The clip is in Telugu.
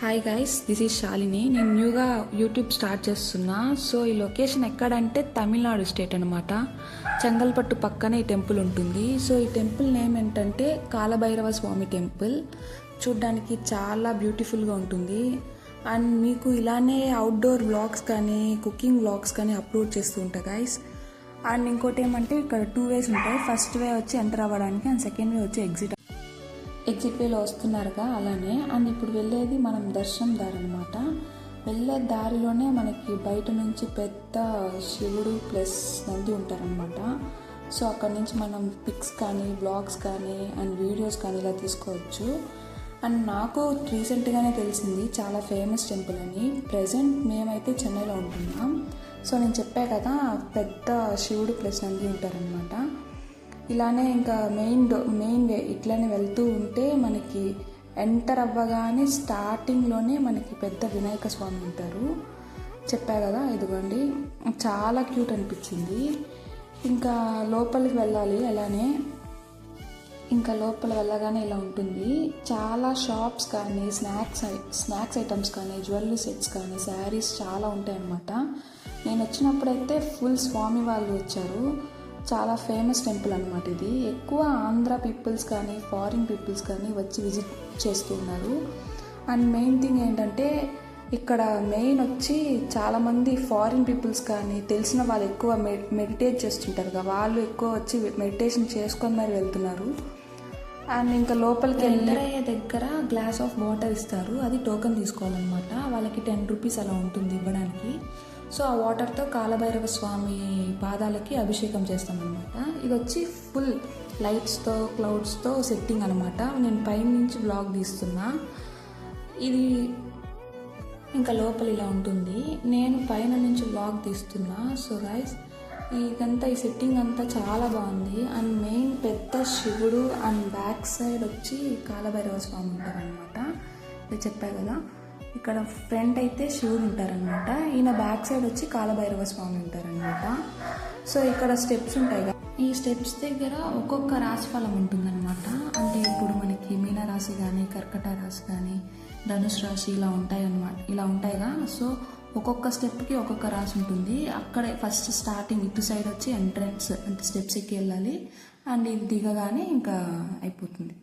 Hi guys, this is Shalini. నేను న్యూగా యూట్యూబ్ స్టార్ట్ చేస్తున్నా. సో ఈ లొకేషన్ ఎక్కడంటే తమిళనాడు స్టేట్ అనమాట. చెంగల్పట్టు పక్కనే ఈ టెంపుల్ ఉంటుంది. సో ఈ టెంపుల్ నేమ్ ఏంటంటే కాలభైరవ స్వామి టెంపుల్. చూడ్డానికి చాలా బ్యూటిఫుల్గా ఉంటుంది. అండ్ మీకు ఇలానే అవుట్డోర్ వ్లాగ్స్ కానీ కుకింగ్ వ్లాగ్స్ కానీ అప్లోడ్ చేస్తూ ఉంటా గైస్. అండ్ ఇంకోటి ఏమంటే ఇక్కడ 2 ways ఉంటాయి. ఫస్ట్ వే వచ్చి ఎంటర్ అవ్వడానికి అండ్ సెకండ్ వే వచ్చి ఎగ్జిట్ వేలో వస్తున్నారుగా అలానే. అండ్ ఇప్పుడు వెళ్ళేది మనం దర్శనం దారి అనమాట. వెళ్ళే దారిలోనే మనకి బయట నుంచి పెద్ద శివుడు ప్లస్ నంది ఉంటారనమాట. సో అక్కడ నుంచి మనం పిక్స్ కానీ బ్లాగ్స్ కానీ అండ్ వీడియోస్ కానీ ఇలా తీసుకోవచ్చు. అండ్ నాకు రీసెంట్గానే తెలిసింది చాలా ఫేమస్ టెంపుల్ అని. ప్రజెంట్ మేమైతే చెన్నైలో ఉంటున్నాం. సో నేను చెప్పా కదా పెద్ద శివుడు ప్లస్ నంది ఉంటారనమాట. ఇలానే ఇంకా మెయిన్ వే ఇట్లానే వెళ్తూ ఉంటే మనకి ఎంటర్ అవ్వగానే స్టార్టింగ్లోనే మనకి పెద్ద వినాయక స్వామి ఉంటారు. చెప్పా కదా, ఇదిగోండి, చాలా క్యూట్ అనిపించింది. ఇంకా లోపలికి వెళ్ళాలి. అలానే ఇంకా లోపల వెళ్ళగానే ఇలా ఉంటుంది. చాలా షాప్స్ కానీ స్నాక్స్ ఐటమ్స్ కానీ జ్యువెలరీ సెట్స్ కానీ శారీస్ చాలా ఉంటాయి అన్నమాట. నేను వచ్చినప్పుడైతే ఫుల్ స్వామి వాళ్ళు వచ్చారు. చాలా ఫేమస్ టెంపుల్ అనమాట ఇది. ఎక్కువ ఆంధ్ర పీపుల్స్ కానీ ఫారిన్ పీపుల్స్ కానీ వచ్చి విజిట్ చేస్తూ ఉన్నారు. అండ్ మెయిన్ థింగ్ ఏంటంటే ఇక్కడ మెయిన్ వచ్చి చాలామంది ఫారిన్ పీపుల్స్ కానీ తెలిసిన వాళ్ళు ఎక్కువ మెడిటేట్ చేస్తుంటారు కదా, వాళ్ళు ఎక్కువ వచ్చి మెడిటేషన్ చేసుకొని మరి వెళ్తున్నారు. అండ్ ఇంకా లోపలికి ఎంటర్ అయ్యే దగ్గర గ్లాస్ ఆఫ్ వాటర్ ఇస్తారు. అది టోకెన్ తీసుకోవాలన్నమాట. వాళ్ళకి 10 రూపీస్ అలా ఉంటుంది ఇవ్వడానికి. సో ఆ వాటర్తో కాలభైరవ స్వామి పాదాలకి అభిషేకం చేస్తామన్నమాట. ఇది వచ్చి ఫుల్ లైట్స్తో క్లౌడ్స్తో సెట్టింగ్ అనమాట. నేను పైన నుంచి బ్లాగ్ తీస్తున్నా. ఇది ఇంకా లోపల ఇలా ఉంటుంది. నేను పైన నుంచి బ్లాగ్ తీస్తున్నా. సో గైస్, ఇదంతా ఈ సెట్టింగ్ అంతా చాలా బాగుంది. అండ్ మెయిన్ పెద్ద శివుడు అండ్ బ్యాక్ సైడ్ వచ్చి కాలభైరవ స్వామి ఉంటారనమాట. ఇది చెప్పా కదా, ఇక్కడ ఫ్రంట్ అయితే శివుడు ఉంటారనమాట. ఈయన బ్యాక్ సైడ్ వచ్చి కాలభైరవ స్వామి ఉంటారనమాట. సో ఇక్కడ స్టెప్స్ ఉంటాయి కదా, ఈ స్టెప్స్ దగ్గర ఒక్కొక్క రాశిఫలం ఉంటుందన్నమాట. అంటే ఇప్పుడు మనకి మీనరాశి కానీ కర్కట రాశి కానీ ధనుసు రాశి ఇలా ఉంటాయిగా. సో ఒక్కొక్క స్టెప్కి ఒక్కొక్క రాశి ఉంటుంది. అక్కడే ఫస్ట్ స్టార్టింగ్ ఇటు సైడ్ వచ్చి ఎంట్రన్స్ అంటే స్టెప్స్ ఎక్కి వెళ్ళాలి. అండ్ ఇది దిగగానే ఇంకా అయిపోతుంది.